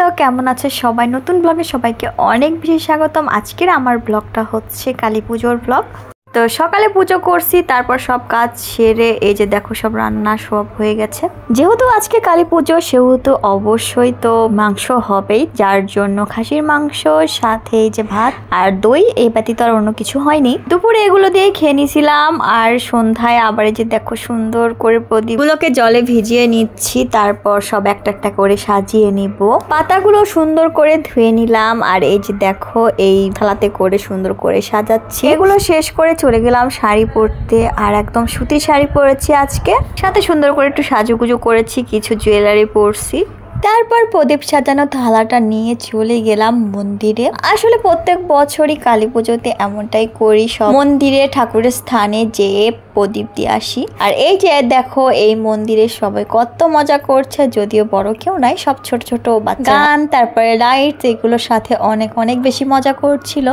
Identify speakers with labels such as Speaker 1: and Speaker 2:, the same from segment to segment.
Speaker 1: Hello, কেমন আছে সবাই? নতুন ব্লগে সবাইকে অনেক বেশি স্বাগতম। আজকের আমার ব্লগটা হচ্ছে কালী পুজোর ব্লগ। তো সকালে পুজো করছি, তারপর সব কাজ সেরে এই যে দেখো সব রান্না সব হয়ে গেছে। যেহেতু আজকে কালী পুজো সেহেতু অবশ্যই তো মাংস হবেই, যার জন্য খাসির মাংস সাথে এই যে ভাত আর দই, এই ব্যতীত আর অন্য কিছু হয়নি। দুপুরে এগুলো দিয়ে খেয়ে নিয়েছিলাম, আর সন্ধ্যায় আবার এই যে দেখো সুন্দর করে প্রদীপগুলোকে জলে ভিজিয়ে নিচ্ছি, তারপর সব একটা একটা করে সাজিয়ে নিব। পাতাগুলো সুন্দর করে ধুয়ে নিলাম, আর এই যে দেখো এই থালাতে করে সুন্দর করে সাজাচ্ছি। এগুলো শেষ করে চলে গেলাম শাড়ি পরতে, আর একদম সুতির শাড়ি পরেছি আজকে, সাথে সুন্দর করে একটু সাজুগুজু করেছি, কিছু জুয়েলারি পরছি। তারপর প্রদীপ সাজানো থালাটা নিয়ে চলে গেলাম মন্দিরে। আসলে প্রত্যেক বছরই কালী পুজোতে এমনটাই করি, সব মন্দিরে ঠাকুরের স্থানে যেয়ে প্রদীপ দিয়ে আসি। আর এই যে দেখো এই মন্দিরে সবাই কত মজা করছে, যদিও বড় কেউ নাই, সব ছোট ছোট বাচ্চা। গান তারপরে লাইট এগুলোর সাথে অনেক অনেক বেশি মজা করছিল।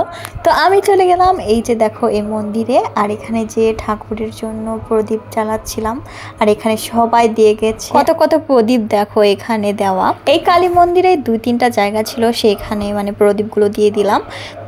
Speaker 1: তো আমি চলে গেলাম এই যে দেখো এই মন্দিরে, আর এখানে যে ঠাকুরের জন্য প্রদীপ জ্বালাচ্ছিলাম, আর এখানে সবাই দিয়ে গেছে কত কত প্রদীপ। দেখো এখানে দেওয়া এই কালী মন্দিরে 2-3টা জায়গা ছিল, সেখানে মানে প্রদীপগুলো দিয়ে দিলাম।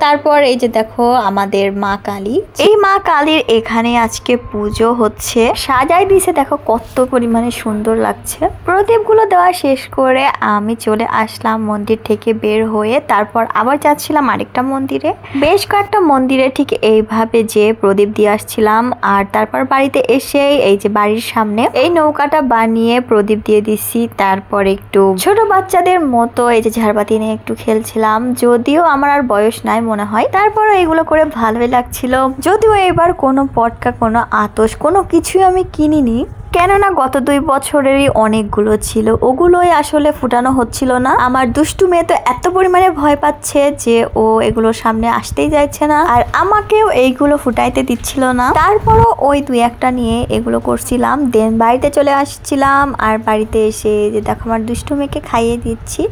Speaker 1: তারপর এই যে দেখো আমাদের মা কালী, এই মা কালীর এখানে আজকে পুজো হচ্ছে, সাজাই দিয়েছে, দেখো কত পরিমাণে সুন্দর লাগছে। প্রদীপগুলো দেওয়া শেষ করে আমি চলে আসলাম মন্দির থেকে বের হয়ে, তারপর আবার যাচ্ছিলাম আরেকটা মন্দিরে। বেশ কয়েকটা মন্দিরে ঠিক এইভাবে যে প্রদীপ দিয়ে আসছিলাম, আর তারপর বাড়িতে এসে এই যে বাড়ির সামনে এই নৌকাটা বানিয়ে প্রদীপ দিয়ে দিছি। তারপর একটু ছোট বাচ্চাদের মতো এই যে ঝাড়বাতি নিয়ে একটু খেলছিলাম, যদিও আমার আর বয়স নাই মনে হয়, তারপর এগুলো করে ভালোই লাগছিল। যদিও এবার কোনো পটকা কোনো আতশ কোনো কিছুই আমি কিনিনি, কেননা গত 2 বছরেরই অনেকগুলো ছিল, ওগুলোই আসলে ফুটানো হচ্ছিল না। আমার দুষ্টু মেয়ে তো এত পরিমাণে ভয় পাচ্ছে যে ও এগুলোর সামনে আসতেই যাচ্ছে না, আর আমাকেও এইগুলো ফুটাইতে দিচ্ছিল না। তারপরও ওই 2-1টা নিয়ে এগুলো করছিলাম, দেন বাড়িতে চলে আসছিলাম। আর বাড়িতে এসে যে দেখো আমার দুষ্টু মেয়েকে খাইয়ে দিচ্ছি।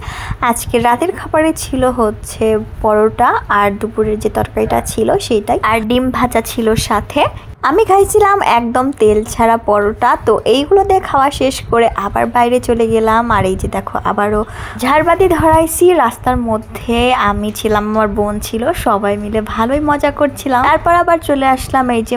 Speaker 1: আজকে রাতের খাবারে ছিল হচ্ছে পরোটা, আর দুপুরের যে তরকারিটা ছিল সেইটাই, আর ডিম ভাজা ছিল সাথে। আমি খাইছিলাম একদম তেল ছাড়া পরোটা। তো এইগুলো দিয়ে খাওয়া শেষ করে আবার বাইরে চলে গেলাম, আর এই যে দেখো আবারও ঝাড়বাতি ধরাইছি রাস্তার মধ্যে। আমি ছিলাম, আমার বোন ছিল, সবাই মিলে ভালোই মজা করছিলাম। তারপর আবার চলে আসলাম এই যে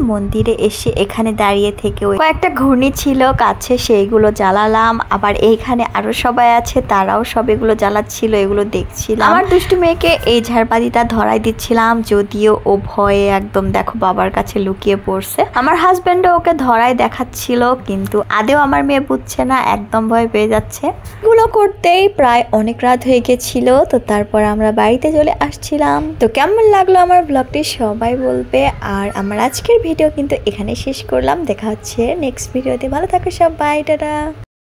Speaker 1: মন্দিরে এসে এখানে দাঁড়িয়ে থেকে ওই কয়েকটা ঘূর্ণি ছিল কাছে, সেইগুলো জ্বালালাম। আবার এইখানে আরো সবাই আছে, তারাও সব এগুলো জ্বালাচ্ছিল, এগুলো দেখছিলাম। আমার দুষ্টু মেয়েকে এই ঝাড়বাতিটা ধরাই দিচ্ছিলাম, যদিও ও ভয়ে একদম দেখো বাবার কাছে লুকিয়ে পড়ছে। আমার হাজবেন্ডও ওকে ধরাই দেখাচ্ছিল, কিন্তু আদেও আমার মেয়ে বুঝছে না, একদম ভয় পেয়ে যাচ্ছে। এগুলো করতেই প্রায় অনেক রাত হয়ে গেছিল। তো তারপর আমরা বাড়িতে চলে আসছিলাম। তো কেমন লাগলো আমার ব্লগটি সবাই বলবে। আর আমার আজকের ভিডিও কিন্তু এখানে শেষ করলাম, দেখা হচ্ছে নেক্সট ভিডিওতে। ভালো থাকো সবাই, টাটা।